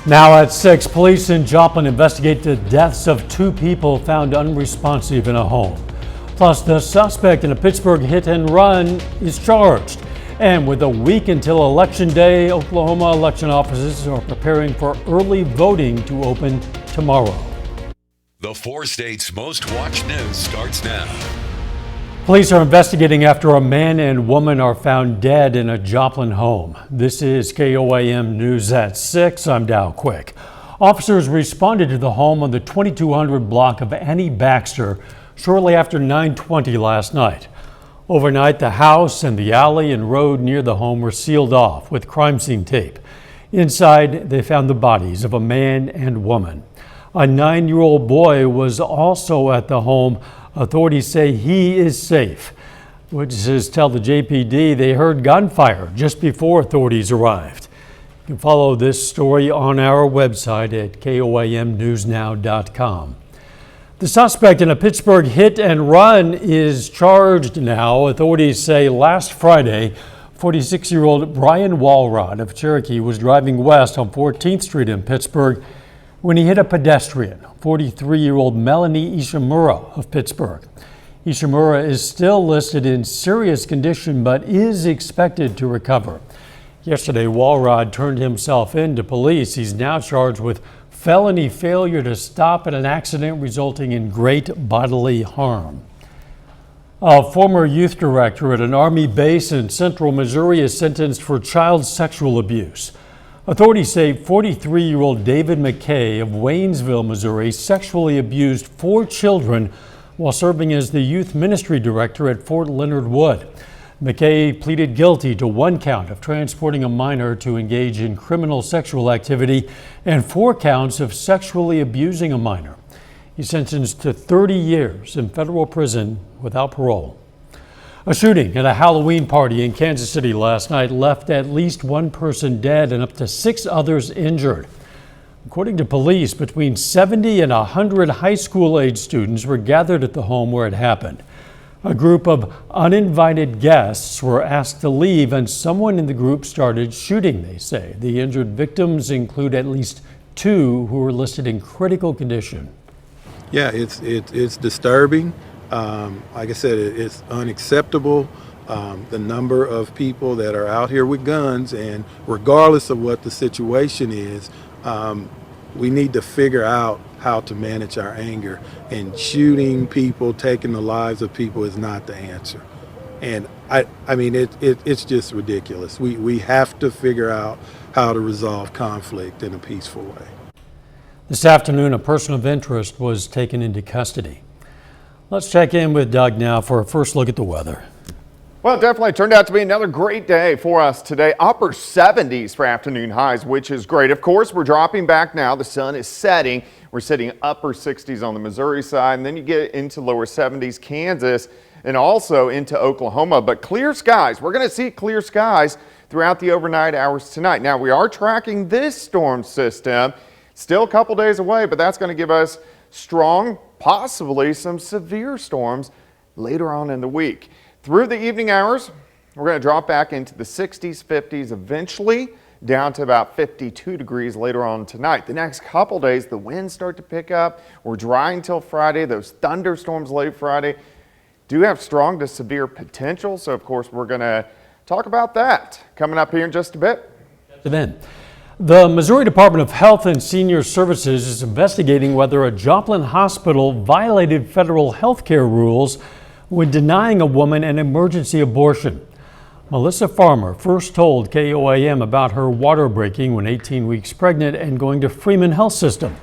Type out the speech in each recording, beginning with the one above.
Now at 6, police in Joplin investigate the deaths of 2 people found unresponsive in a home. Plus, the suspect in a Pittsburgh hit and run is charged. And with a week until Election Day, Oklahoma election offices are preparing for early voting to open tomorrow. The 4 states' most watched news starts now. Police are investigating after a man and woman are found dead in a Joplin home. This is KOAM News at 6. I'm Dow Quick. Officers responded to the home on the 2200 block of Annie Baxter shortly after 9:20 last night. Overnight, the house and the alley and road near the home were sealed off with crime scene tape. Inside, they found the bodies of a man and woman. A 9-year-old boy was also at the home. Authorities say he is safe. Witnesses tell the JPD they heard gunfire just before authorities arrived. You can follow this story on our website at KOAMnewsnow.com. The suspect in a Pittsburgh hit and run is charged now. Authorities say last Friday, 46-year-old Brian Walrod of Cherokee was driving west on 14th Street in Pittsburgh when he hit a pedestrian, 43-year-old Melanie Ishimura of Pittsburgh. Ishimura is still listed in serious condition but is expected to recover. Yesterday, Walrod turned himself in to police. He's now charged with felony failure to stop at an accident resulting in great bodily harm. A former youth director at an Army base in central Missouri is sentenced for child sexual abuse. Authorities say 43-year-old David McKay of Waynesville, Missouri, sexually abused 4 children while serving as the youth ministry director at Fort Leonard Wood. McKay pleaded guilty to 1 count of transporting a minor to engage in criminal sexual activity and 4 counts of sexually abusing a minor. He's sentenced to 30 years in federal prison without parole. A shooting at a Halloween party in Kansas City last night left at least 1 person dead and up to 6 others injured. According to police, between 70 and 100 high school-age students were gathered at the home where it happened. A group of uninvited guests were asked to leave and someone in the group started shooting, they say. The injured victims include at least 2 who were listed in critical condition. Yeah, it's disturbing. Like I said, it's unacceptable. The number of people that are out here with guns, and regardless of what the situation is, we need to figure out how to manage our anger. And shooting people, taking the lives of people is not the answer. And I mean, it's just ridiculous. We have to figure out how to resolve conflict in a peaceful way. This afternoon, a person of interest was taken into custody. Let's check in with Doug now for a first look at the weather. Well, it definitely turned out to be another great day for us today. Upper 70s for afternoon highs, which is great. Of course, we're dropping back now. The sun is setting. We're sitting upper 60s on the Missouri side, and then you get into lower 70s, Kansas, and also into Oklahoma. But clear skies. We're going to see clear skies throughout the overnight hours tonight. Now, we are tracking this storm system. Still a couple days away, but that's going to give us strong, possibly some severe storms later on in the week. Through the evening hours, we're going to drop back into the 60s, 50s, eventually down to about 52 degrees later on tonight. The next couple days, the winds start to pick up. We're dry until Friday. Those thunderstorms late Friday do have strong to severe potential. So, of course, we're going to talk about that coming up here in just a bit. The Missouri Department of Health and Senior Services is investigating whether a Joplin hospital violated federal health care rules when denying a woman an emergency abortion. Melissa Farmer first told KOAM about her water breaking when 18 weeks pregnant and going to Freeman Health System.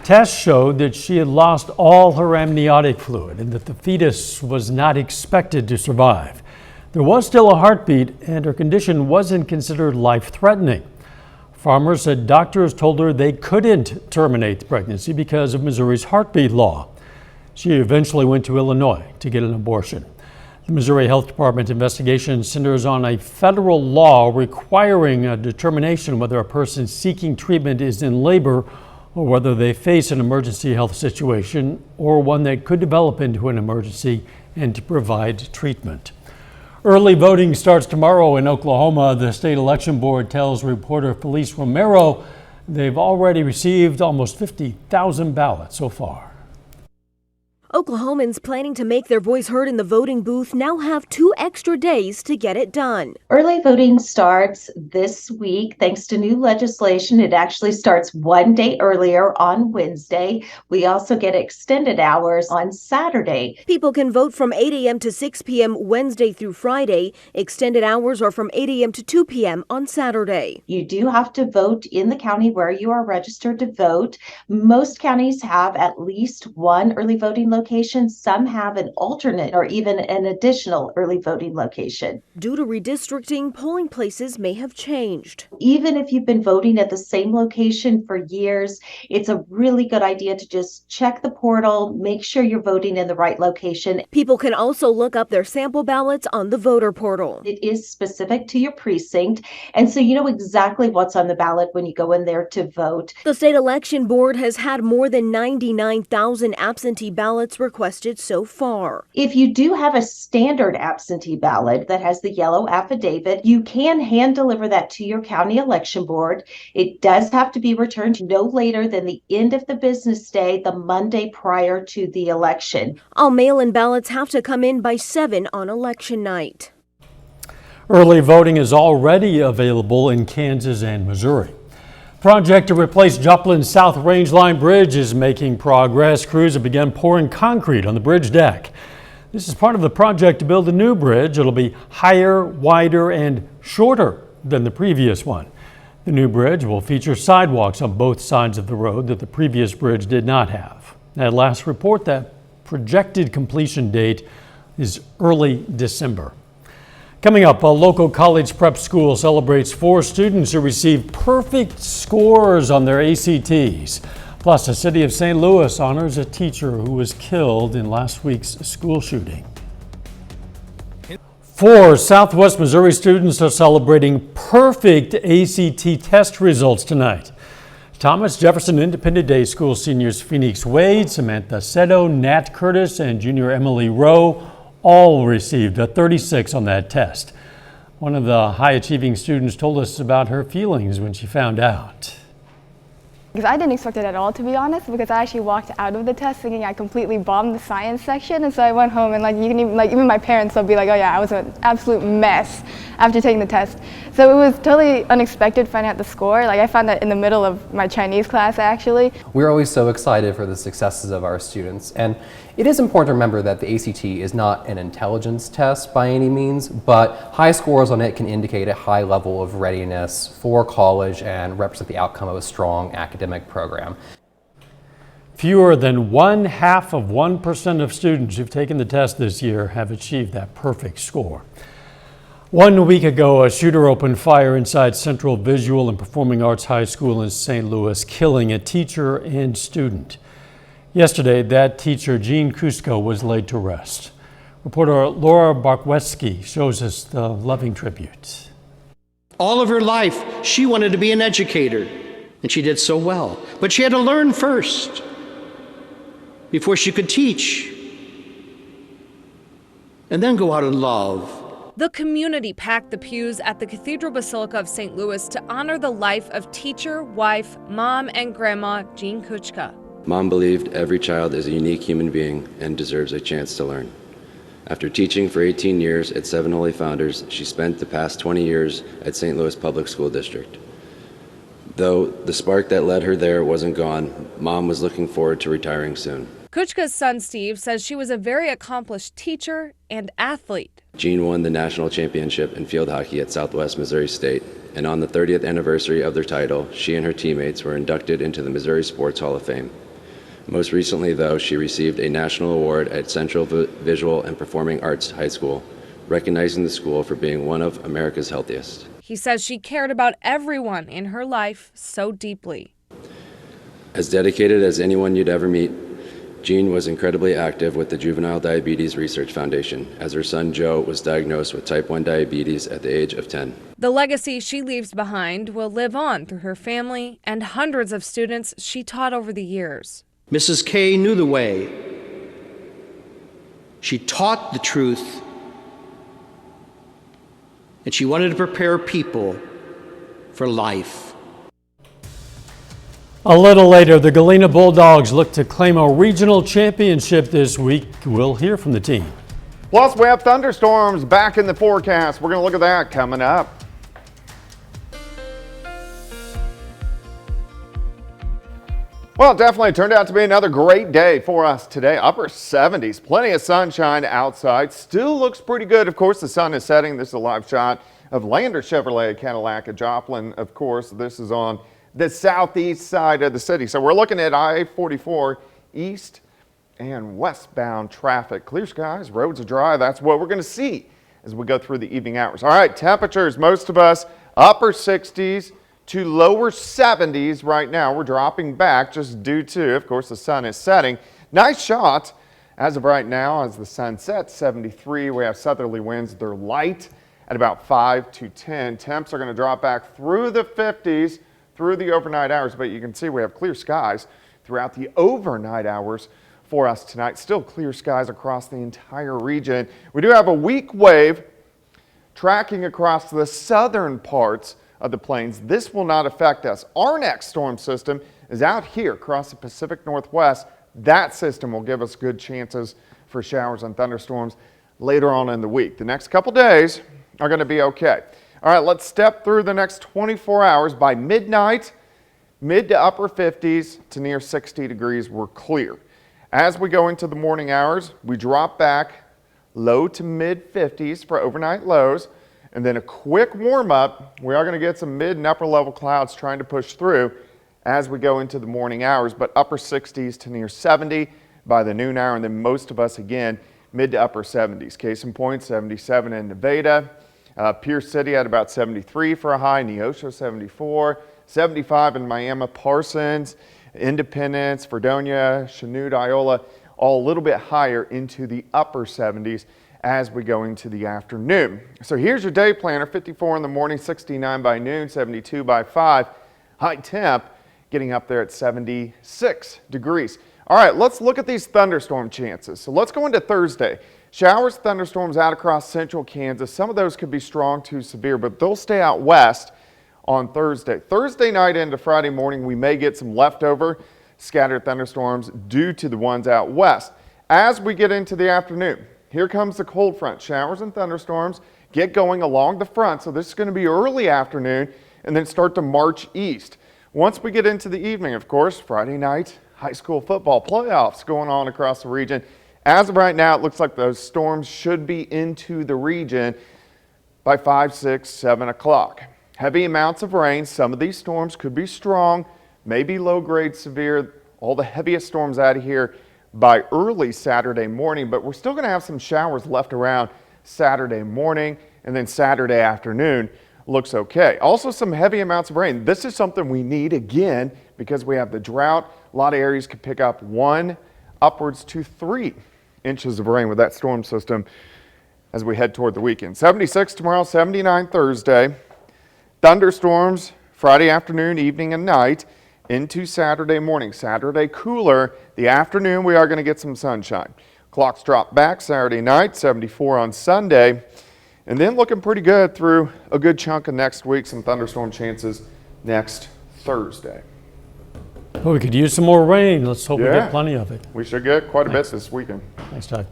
Tests showed that she had lost all her amniotic fluid and that the fetus was not expected to survive. There was still a heartbeat and her condition wasn't considered life-threatening. Farmer said doctors told her they couldn't terminate the pregnancy because of Missouri's heartbeat law. She eventually went to Illinois to get an abortion. The Missouri Health Department investigation centers on a federal law requiring a determination whether a person seeking treatment is in labor or whether they face an emergency health situation or one that could develop into an emergency and to provide treatment. Early voting starts tomorrow in Oklahoma. The state election board tells reporter Felice Romero They've already received almost 50,000 ballots so far. Oklahomans planning to make their voice heard in the voting booth now have 2 extra days to get it done. Early voting starts this week thanks to new legislation. It actually starts 1 day earlier on Wednesday. We also get extended hours on Saturday. People can vote from 8 a.m. to 6 p.m. Wednesday through Friday. Extended hours are from 8 a.m. to 2 p.m. on Saturday. You do have to vote in the county where you are registered to vote. Most counties have at least one early voting location. Some have an alternate or even an additional early voting location. Due to redistricting, polling places may have changed. Even if you've been voting at the same location for years, it's a really good idea to just check the portal, make sure you're voting in the right location. People can also look up their sample ballots on the voter portal. It is specific to your precinct, and so you know exactly what's on the ballot when you go in there to vote. The state election board has had more than 99,000 absentee ballots requested so far. If you do have a standard absentee ballot that has the yellow affidavit, you can hand deliver that to your county election board. It does have to be returned no later than the end of the business day, the Monday prior to the election. All mail-in ballots have to come in by 7 on election night. Early voting is already available in Kansas and Missouri. Project to replace Joplin's South Range Line Bridge is making progress. Crews have begun pouring concrete on the bridge deck. This is part of the project to build a new bridge. It'll be higher, wider, and shorter than the previous one. The new bridge will feature sidewalks on both sides of the road that the previous bridge did not have. At last report, that projected completion date is early December. Coming up, a local college prep school celebrates 4 students who received perfect scores on their ACTs. Plus, the city of St. Louis honors a teacher who was killed in last week's school shooting. 4 Southwest Missouri students are celebrating perfect ACT test results tonight. Thomas Jefferson Independent Day School seniors Phoenix Wade, Samantha Seto, Nat Curtis, and junior Emily Rowe all received a 36 on that test. One of the high-achieving students told us about her feelings when she found out. Because I didn't expect it at all, to be honest, because I actually walked out of the test thinking I completely bombed the science section, and so I went home and even my parents will be like, oh yeah, I was an absolute mess after taking the test. So it was totally unexpected finding out the score. I found that in the middle of my Chinese class, actually. We're always so excited for the successes of our students, and it is important to remember that the ACT is not an intelligence test by any means, but high scores on it can indicate a high level of readiness for college and represent the outcome of a strong academic program. Fewer than 0.5% of students who've taken the test this year have achieved that perfect score. 1 week ago, a shooter opened fire inside Central Visual and Performing Arts High School in St. Louis, killing a teacher and student. Yesterday, that teacher, Jean Kusko, was laid to rest. Reporter Laura Barkweski shows us the loving tribute. All of her life, she wanted to be an educator, and she did so well. But she had to learn first before she could teach, and then go out and love. The community packed the pews at the Cathedral Basilica of St. Louis to honor the life of teacher, wife, mom, and grandma Jean Kuchka. Mom believed every child is a unique human being and deserves a chance to learn. After teaching for 18 years at 7 Holy Founders, she spent the past 20 years at St. Louis Public School District. Though the spark that led her there wasn't gone, Mom was looking forward to retiring soon. Kuchka's son Steve says she was a very accomplished teacher and athlete. Jean won the national championship in field hockey at Southwest Missouri State, and on the 30th anniversary of their title, she and her teammates were inducted into the Missouri Sports Hall of Fame. Most recently, though, she received a national award at Central Visual and Performing Arts High School, recognizing the school for being one of America's healthiest. He says she cared about everyone in her life so deeply. As dedicated as anyone you'd ever meet, Jean was incredibly active with the Juvenile Diabetes Research Foundation, as her son Joe was diagnosed with type 1 diabetes at the age of 10. The legacy she leaves behind will live on through her family and hundreds of students she taught over the years. Mrs. K knew the way. She taught the truth, and she wanted to prepare people for life. A little later, the Galena Bulldogs look to claim a regional championship this week. We'll hear from the team. Plus, we have thunderstorms back in the forecast. We're going to look at that coming up. Well, it definitely turned out to be another great day for us today. Upper 70s, plenty of sunshine outside. Still looks pretty good. Of course, the sun is setting. This is a live shot of Lander Chevrolet Cadillac at Joplin. Of course, this is on the southeast side of the city. So we're looking at I-44 east and westbound traffic. Clear skies, roads are dry. That's what we're going to see as we go through the evening hours. All right, temperatures, most of us upper 60s to lower 70s right now. We're dropping back just due to, of course, the sun is setting. Nice shot as of right now as the sun sets, 73. We have southerly winds. They're light at about 5 to 10. Temps are going to drop back through the 50s through the overnight hours, but you can see we have clear skies throughout the overnight hours for us tonight. Still clear skies across the entire region. We do have a weak wave tracking across the southern parts of the plains. This will not affect us. Our next storm system is out here across the Pacific Northwest. That system will give us good chances for showers and thunderstorms later on in the week. The next couple days are going to be okay. All right, let's step through the next 24 hours. By midnight, mid to upper 50s to near 60 degrees, we're clear. As we go into the morning hours, we drop back low to mid 50s for overnight lows, and then a quick warm up. We are going to get some mid and upper level clouds trying to push through as we go into the morning hours, but upper 60s to near 70 by the noon hour, and then most of us again mid to upper 70s. Case in point, 77 in Nevada. Pierce City at about 73 for a high, Neosho 74, 75 in Miami, Parsons, Independence, Fredonia, Chanute, Iola, all a little bit higher into the upper 70s as we go into the afternoon. So here's your day planner, 54 in the morning, 69 by noon, 72 by 5. High temp getting up there at 76 degrees. All right, let's look at these thunderstorm chances. So let's go into Thursday. Showers, thunderstorms out across central Kansas. Some of those could be strong to severe, but they'll stay out west on Thursday. Thursday night into Friday morning, we may get some leftover scattered thunderstorms due to the ones out west. As we get into the afternoon, here comes the cold front. Showers and thunderstorms get going along the front, so this is going to be early afternoon and then start to march east. Once we get into the evening, of course, Friday night, high school football playoffs going on across the region. As of right now, it looks like those storms should be into the region by 5, 6, 7 o'clock. Heavy amounts of rain. Some of these storms could be strong, maybe low-grade severe. All the heaviest storms out of here by early Saturday morning, but we're still going to have some showers left around Saturday morning, and then Saturday afternoon looks okay. Also some heavy amounts of rain. This is something we need again because we have the drought. A lot of areas could pick up 1 upwards to 3 inches of rain with that storm system as we head toward the weekend. 76 tomorrow, 79 Thursday. Thunderstorms Friday afternoon, evening, and night into Saturday morning. Saturday cooler. The afternoon we are going to get some sunshine. Clocks drop back Saturday night, 74 on Sunday. And then looking pretty good through a good chunk of next week. Some thunderstorm chances next Thursday. Well, we could use some more rain. Let's hope we get plenty of it. We should get quite a bit this weekend. Thanks, Doug.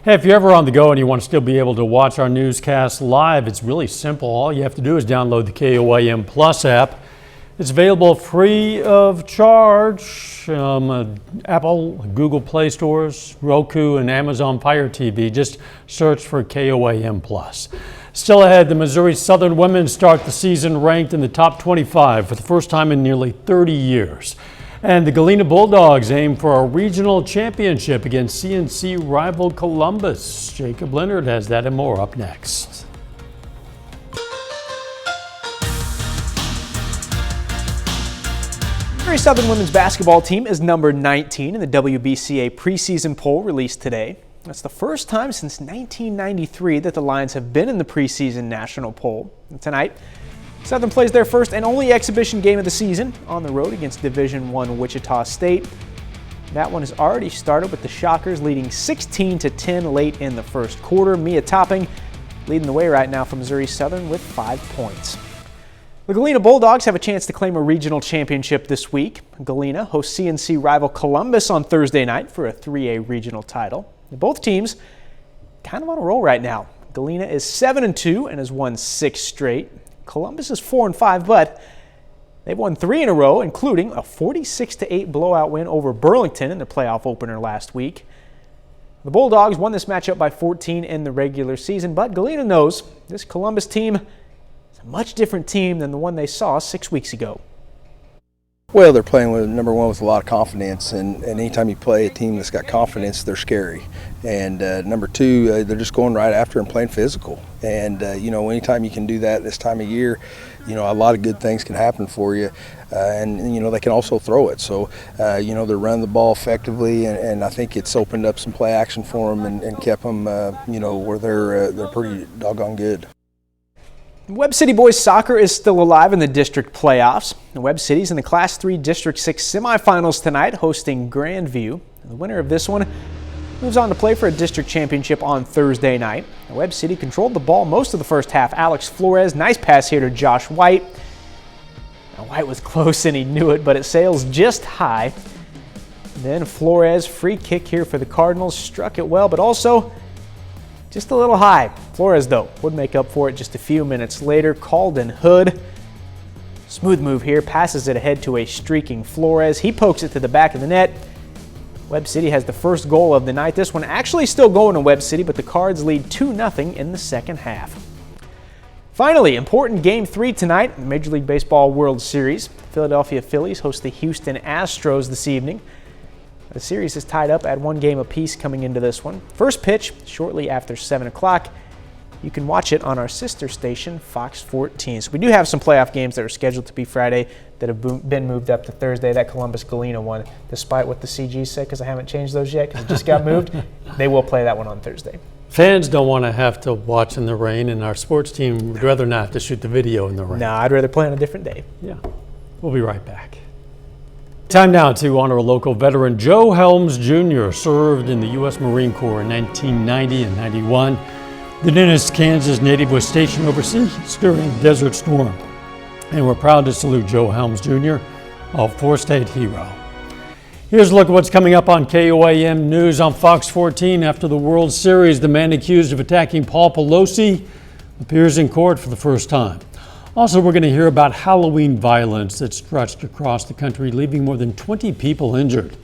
Hey, if you're ever on the go and you want to still be able to watch our newscast live, it's really simple. All you have to do is download the KOAM Plus app. It's available free of charge. Apple, Google Play stores, Roku, and Amazon Fire TV. Just search for KOAM Plus. Still ahead, the Missouri Southern women start the season ranked in the top 25 for the first time in nearly 30 years. And the Galena Bulldogs aim for a regional championship against CNC rival Columbus. Jacob Leonard has that and more up next. Missouri Southern women's basketball team is number 19 in the WBCA preseason poll released today. That's the first time since 1993 that the Lions have been in the preseason national poll. And tonight, Southern plays their first and only exhibition game of the season on the road against Division I Wichita State. That one has already started with the Shockers leading 16-10 late in the first quarter. Mia Topping leading the way right now for Missouri Southern with 5 points. The Galena Bulldogs have a chance to claim a regional championship this week. Galena hosts CNC rival Columbus on Thursday night for a 3A regional title. Both teams kind of on a roll right now. Galena is 7-2 and has won 6 straight. Columbus is 4-5, but they've won 3 in a row, including a 46-8 blowout win over Burlington in the playoff opener last week. The Bulldogs won this matchup by 14 in the regular season, but Galena knows this Columbus team is a much different team than the one they saw 6 weeks ago. Well, they're playing with number one with a lot of confidence, and anytime you play a team that's got confidence, they're scary. And number two, they're just going right after and playing physical. And anytime you can do that this time of year, a lot of good things can happen for you. And they can also throw it. So they're running the ball effectively, and I think it's opened up some play action for them and kept them where they're pretty doggone good. Webb City boys soccer is still alive in the district playoffs. Webb City's in the Class 3 District 6 semifinals tonight, hosting Grandview. The winner of this one moves on to play for a district championship on Thursday night. Webb City controlled the ball most of the first half. Alex Flores, nice pass here to Josh White. Now, White was close and he knew it, but it sails just high. Then Flores, free kick here for the Cardinals, struck it well, but also just a little high. Flores, though, would make up for it just a few minutes later. Calden Hood, smooth move here, passes it ahead to a streaking Flores. He pokes it to the back of the net. Webb City has the first goal of the night. This one actually still going to Webb City, but the Cards lead 2-0 in the second half. Finally, important Game 3 tonight in the Major League Baseball World Series. Philadelphia Phillies host the Houston Astros this evening. The series is tied up at 1 game apiece coming into this one. First pitch shortly after 7 o'clock. You can watch it on our sister station, Fox 14. So we do have some playoff games that are scheduled to be Friday that have been moved up to Thursday. That Columbus-Galena one, despite what the CG said, because I haven't changed those yet because it just got moved, they will play that one on Thursday. Fans don't want to have to watch in the rain, and our sports team would rather not have to shoot the video in the rain. No, I'd rather play on a different day. Yeah. We'll be right back. Time now to honor a local veteran. Joe Helms Jr. served in the U.S. Marine Corps in 1990 and 91. The Dennis, Kansas native was stationed overseas during Desert Storm. And we're proud to salute Joe Helms Jr., a four-state hero. Here's a look at what's coming up on KOAM News on Fox 14. After the World Series, the man accused of attacking Paul Pelosi appears in court for the first time. Also, we're going to hear about Halloween violence that stretched across the country, leaving more than 20 people injured.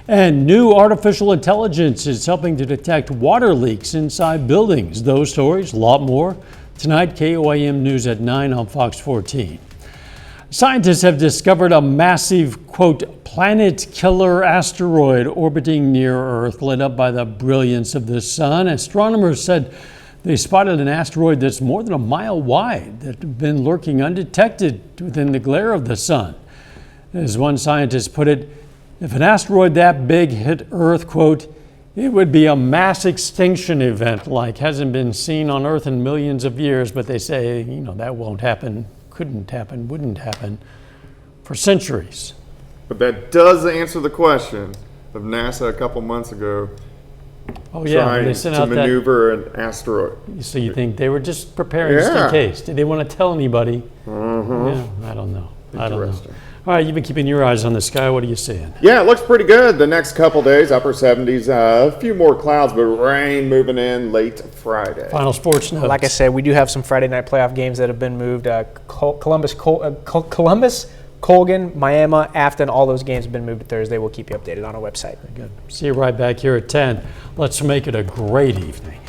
And new artificial intelligence is helping to detect water leaks inside buildings. Those stories, a lot more, tonight, KOAM News at 9 on Fox 14. Scientists have discovered a massive, quote, planet killer asteroid orbiting near Earth, lit up by the brilliance of the sun. Astronomers said they spotted an asteroid that's more than a mile wide that had been lurking undetected within the glare of the sun. As one scientist put it, if an asteroid that big hit Earth, quote, it would be a mass extinction event like hasn't been seen on Earth in millions of years, but they say, that won't happen, couldn't happen, wouldn't happen for centuries. But that does answer the question of NASA a couple months ago. Oh yeah, trying they sent to out maneuver an asteroid. So you think they were just preparing just in case? Did they want to tell anybody? Yeah, I don't know. Interesting. All right, you've been keeping your eyes on the sky. What are you seeing? Yeah, it looks pretty good. The next couple days, upper 70s, a few more clouds, but rain moving in late Friday. Final sports notes. Like I said, we do have some Friday night playoff games that have been moved. Columbus, Colgan, Miami, Afton, all those games have been moved to Thursday. We'll keep you updated on our website. Good. See you right back here at 10. Let's make it a great evening.